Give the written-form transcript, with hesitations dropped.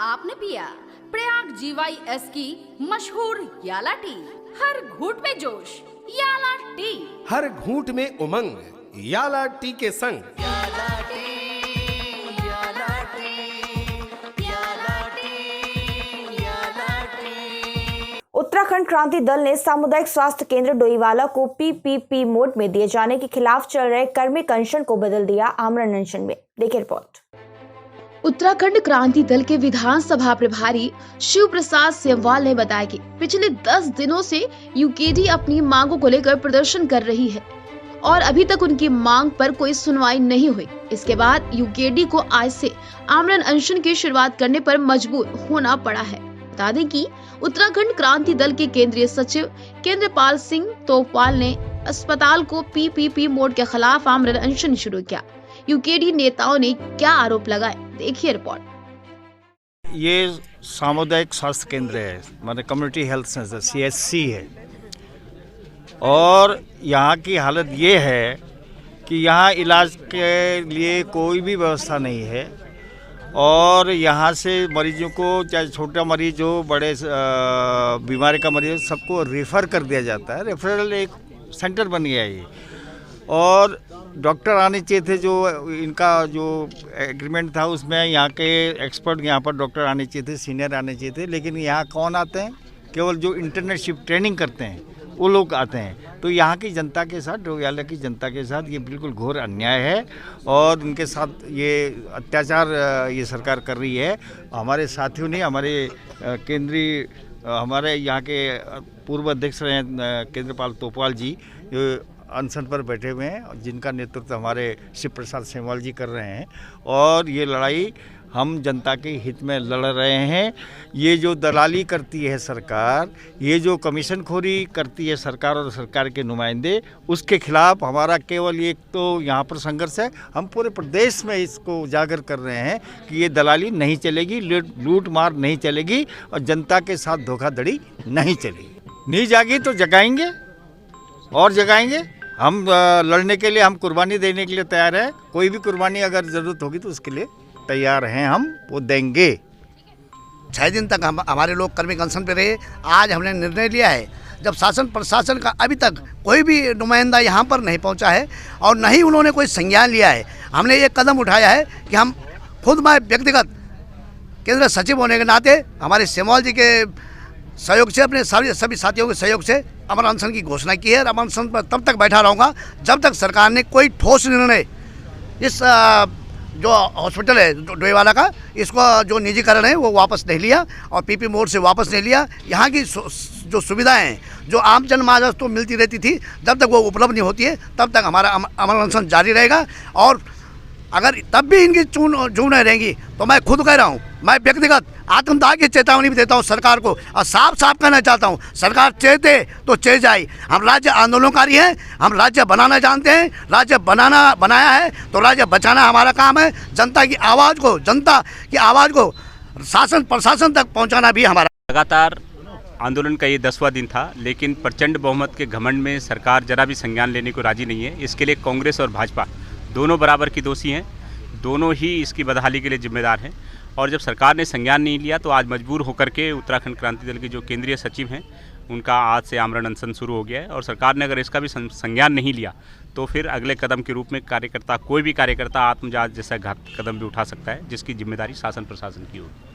आपने पिया प्रयाग GYS की मशहूर याला टी? हर घूंट में जोश याला टी, हर घूंट में उमंग याला टी के संग। उत्तराखंड क्रांति दल ने सामुदायिक स्वास्थ्य केंद्र डोईवाला को PPP मोड में दिए जाने के खिलाफ चल रहे कर्मिक अनशन को बदल दिया आमरण अनशन में। देखिए रिपोर्ट। उत्तराखंड क्रांति दल के विधानसभा प्रभारी शिव प्रसाद सेमवाल ने बताया कि पिछले 10 दिनों से यूकेडी अपनी मांगों को लेकर प्रदर्शन कर रही है और अभी तक उनकी मांग पर कोई सुनवाई नहीं हुई। इसके बाद यूकेडी को आज से आमरण अनशन की शुरुआत करने पर मजबूर होना पड़ा है। बता दें कि उत्तराखंड क्रांति दल के केंद्रीय सचिव केंद्रपाल सिंह तोपवाल ने अस्पताल को PPP मोड के खिलाफ आमरण अनशन शुरू किया। यूकेडी नेताओं ने क्या आरोप लगाए, देखिए रिपोर्ट। ये सामुदायिक स्वास्थ्य केंद्र है, मतलब कम्युनिटी हेल्थ सेंटर CHC है, और यहाँ की हालत ये है कि यहाँ इलाज के लिए कोई भी व्यवस्था नहीं है और यहाँ से मरीजों को, चाहे छोटा मरीज हो, बड़े बीमारी का मरीज, सबको रेफ़र कर दिया जाता है। रेफरल एक सेंटर बन गया है ये, और डॉक्टर आने चाहिए थे। जो इनका जो एग्रीमेंट था उसमें यहाँ के एक्सपर्ट यहाँ पर डॉक्टर आने चाहिए थे, सीनियर आने चाहिए थे, लेकिन यहाँ कौन आते हैं? केवल जो इंटर्नशिप ट्रेनिंग करते हैं वो लोग आते हैं। तो यहाँ की जनता के साथ, डोईवाला की जनता के साथ ये बिल्कुल घोर अन्याय है और इनके साथ ये अत्याचार ये सरकार कर रही है। हमारे साथियों ने, हमारे केंद्रीय, हमारे यहाँ के पूर्व अध्यक्ष रहे केंद्रपाल तोपवाल जी अनशन पर बैठे हुए हैं, जिनका नेतृत्व हमारे शिव प्रसाद सेमवाल जी कर रहे हैं, और ये लड़ाई हम जनता के हित में लड़ रहे हैं। ये जो दलाली करती है सरकार, ये जो कमीशन खोरी करती है सरकार और सरकार के नुमाइंदे, उसके खिलाफ हमारा केवल एक तो यहाँ पर संघर्ष है। हम पूरे प्रदेश में इसको उजागर कर रहे हैं कि ये दलाली नहीं चलेगी, लूट मार नहीं चलेगी और जनता के साथ धोखाधड़ी नहीं चलेगी। नहीं जागी तो जगाएंगे और जगाएंगे। हम लड़ने के लिए, हम कुर्बानी देने के लिए तैयार हैं। कोई भी कुर्बानी अगर ज़रूरत होगी तो उसके लिए तैयार हैं, हम वो देंगे। 6 दिन तक हमारे लोग कर्मिक अनशन पे रहे। आज हमने निर्णय लिया है, जब शासन प्रशासन का अभी तक कोई भी नुमाइंदा यहाँ पर नहीं पहुँचा है और न ही उन्होंने कोई संज्ञान लिया है, हमने ये कदम उठाया है कि हम खुद, मैं व्यक्तिगत केंद्र सचिव होने के नाते हमारे सेमवाल जी के सहयोग से, अपने सभी साथियों के सहयोग से अमर अनशन की घोषणा की है। अमर अनशन पर तब तक बैठा रहूँगा जब तक सरकार ने कोई ठोस निर्णय इस जो हॉस्पिटल है डोईवाला का, इसको जो निजीकरण है वो वापस नहीं लिया और PP मोड से वापस नहीं लिया। यहाँ की जो सुविधाएं हैं, जो आम जनमानस को मिलती रहती थी, जब तक वो उपलब्ध नहीं होती है तब तक हमारा अमर अनशन जारी रहेगा। और अगर तब भी इनकी जून नहीं रहेंगी तो मैं खुद कह रहा हूँ, मैं व्यक्तिगत आत्मदाह की चेतावनी भी देता हूँ सरकार को, और साफ साफ कहना चाहता हूँ, सरकार चेते तो चे जाए। हम राज्य आंदोलनकारी हैं, हम राज्य बनाना जानते हैं, राज्य बनाया है तो राज्य बचाना हमारा काम है। जनता की आवाज़ को शासन प्रशासन तक पहुँचाना भी हमारा। लगातार आंदोलन का ये 10वां दिन था, लेकिन प्रचंड बहुमत के घमंड में सरकार जरा भी संज्ञान लेने को राजी नहीं है। इसके लिए कांग्रेस और भाजपा दोनों बराबर की दोषी हैं, दोनों ही इसकी बदहाली के लिए जिम्मेदार हैं। और जब सरकार ने संज्ञान नहीं लिया तो आज मजबूर होकर के उत्तराखंड क्रांति दल के जो केंद्रीय सचिव हैं, उनका आज से आमरण अनशन शुरू हो गया है। और सरकार ने अगर इसका भी संज्ञान नहीं लिया तो फिर अगले कदम के रूप में कोई भी कार्यकर्ता आत्मजात जैसा घातक कदम भी उठा सकता है, जिसकी जिम्मेदारी शासन प्रशासन की होगी।